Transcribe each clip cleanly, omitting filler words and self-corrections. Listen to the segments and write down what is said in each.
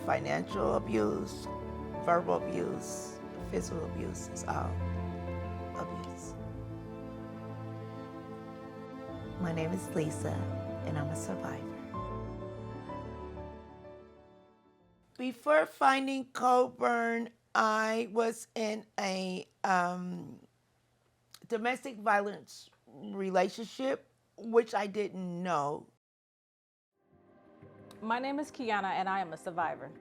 Financial abuse, verbal abuse, physical abuse is all abuse. My name is Lisa, and I'm a survivor. Before finding Coburn, I was in a domestic violence relationship, which I didn't know. My name is Kiana, and I am a survivor.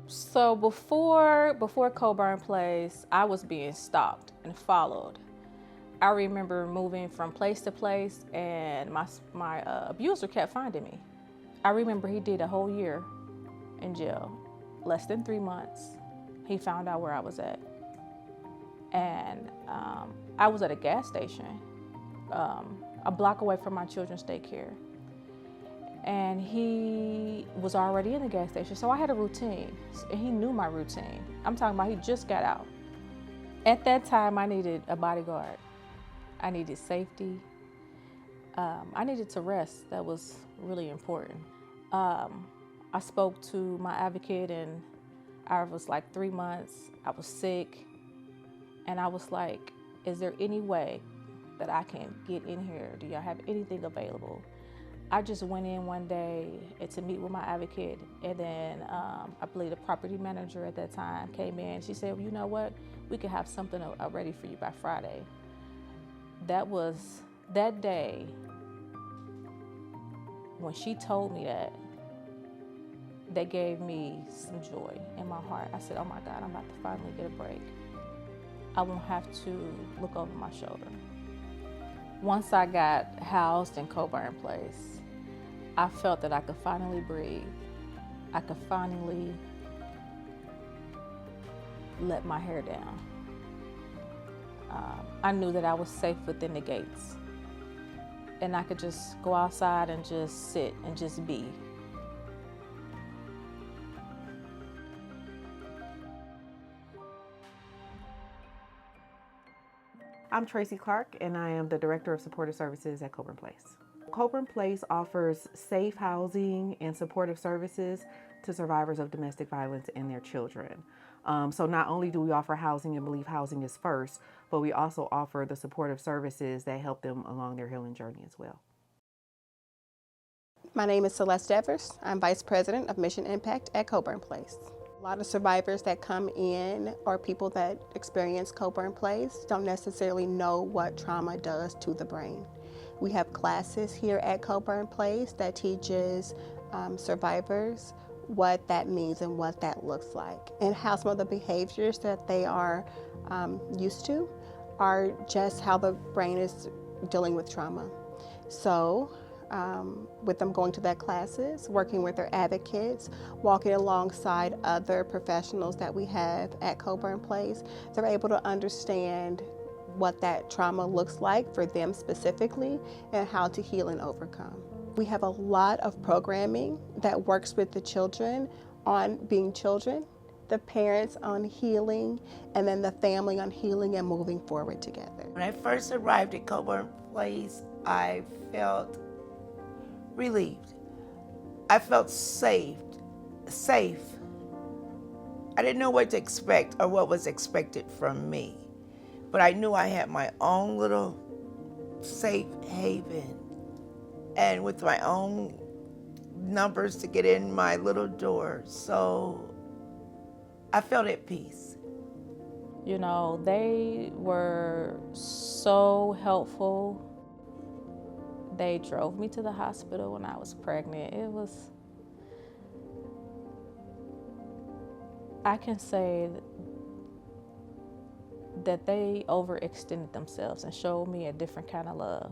So before Coburn Place, I was being stalked and followed. I remember moving from place to place, and my abuser kept finding me. I remember he did a whole year in jail, less than 3 months. He found out where I was at, and I was at a gas station, a block away from my children's daycare. And he was already in the gas station, so I had a routine. And he knew my routine. I'm talking about he just got out. At that time, I needed a bodyguard. I needed safety. I needed to rest. That was really important. I spoke to my advocate, and I was like 3 months. I was sick, and I was like, is there any way that I can get in here? Do y'all have anything available? I just went in one day to meet with my advocate, and then I believe the property manager at that time came in. She said, well, you know what? We could have something ready for you by Friday. That day, when she told me that gave me some joy in my heart. I said, oh my God, I'm about to finally get a break. I won't have to look over my shoulder. Once I got housed in Coburn Place, I felt that I could finally breathe. I could finally let my hair down. I knew that I was safe within the gates, and I could just go outside and just sit and just be. I'm Tracy Clark, and I am the Director of Supportive Services at Coburn Place. Coburn Place offers safe housing and supportive services to survivors of domestic violence and their children. So not only do we offer housing and believe housing is first, but we also offer the supportive services that help them along their healing journey as well. My name is Celeste Evers. I'm Vice President of Mission Impact at Coburn Place. A lot of survivors that come in or people that experience Coburn Place don't necessarily know what trauma does to the brain. We have classes here at Coburn Place that teaches survivors what that means and what that looks like, and how some of the behaviors that they are used to are just how the brain is dealing with trauma. So with them going to their classes, working with their advocates, walking alongside other professionals that we have at Coburn Place, they're able to understand what that trauma looks like for them specifically and how to heal and overcome. We have a lot of programming that works with the children on being children, the parents on healing, and then the family on healing and moving forward together. When I first arrived at Coburn Place, I felt relieved. I felt safe. I didn't know what to expect or what was expected from me, but I knew I had my own little safe haven, and with my own numbers to get in my little door. So I felt at peace. You know, they were so helpful. They drove me to the hospital when I was pregnant. I can say that they overextended themselves and showed me a different kind of love.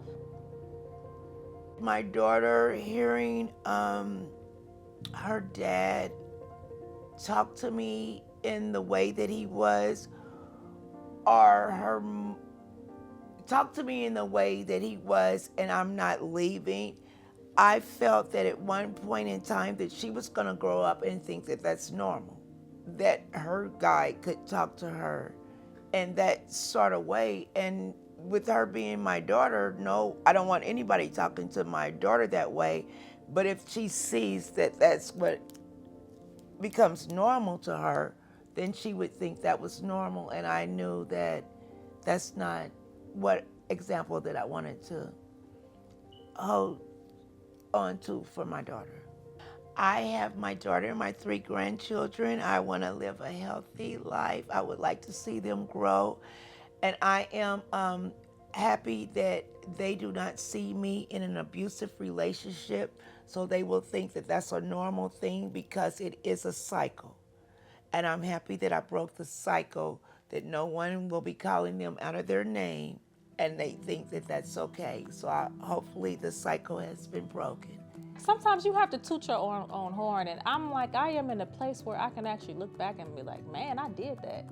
My daughter, hearing her dad talk to me in the way that he was, or her talk to me in the way that he was, and I'm not leaving, I felt that at one point in time that she was going to grow up and think that that's normal, that her guy could talk to her in that sort of way. And with her being my daughter, no, I don't want anybody talking to my daughter that way. But if she sees that that's what becomes normal to her, then she would think that was normal. And I knew that that's not what example that I wanted to hold on to for my daughter. I have my daughter and my 3 grandchildren. I want to live a healthy life. I would like to see them grow. And I am happy that they do not see me in an abusive relationship, so they will think that that's a normal thing, because it is a cycle. And I'm happy that I broke the cycle, that no one will be calling them out of their name, and they think that that's okay. So hopefully the cycle has been broken. Sometimes you have to toot your own horn, and I'm like, I am in a place where I can actually look back and be like, man, I did that,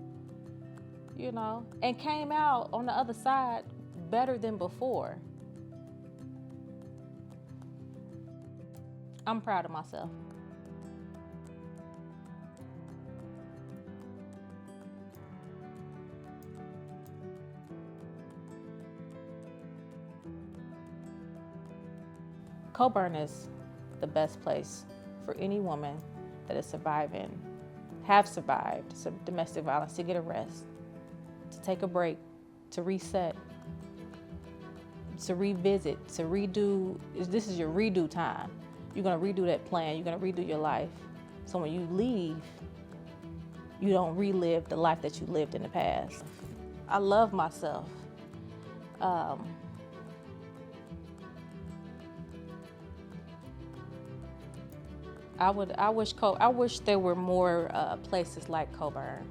you know, and came out on the other side better than before. I'm proud of myself. Coburn is the best place for any woman that is surviving, have survived some domestic violence, to get a rest, to take a break, to reset, to revisit, to redo. This is your redo time. You're gonna redo that plan. You're gonna redo your life. So when you leave, you don't relive the life that you lived in the past. I love myself. I wish there were more places like Coburn.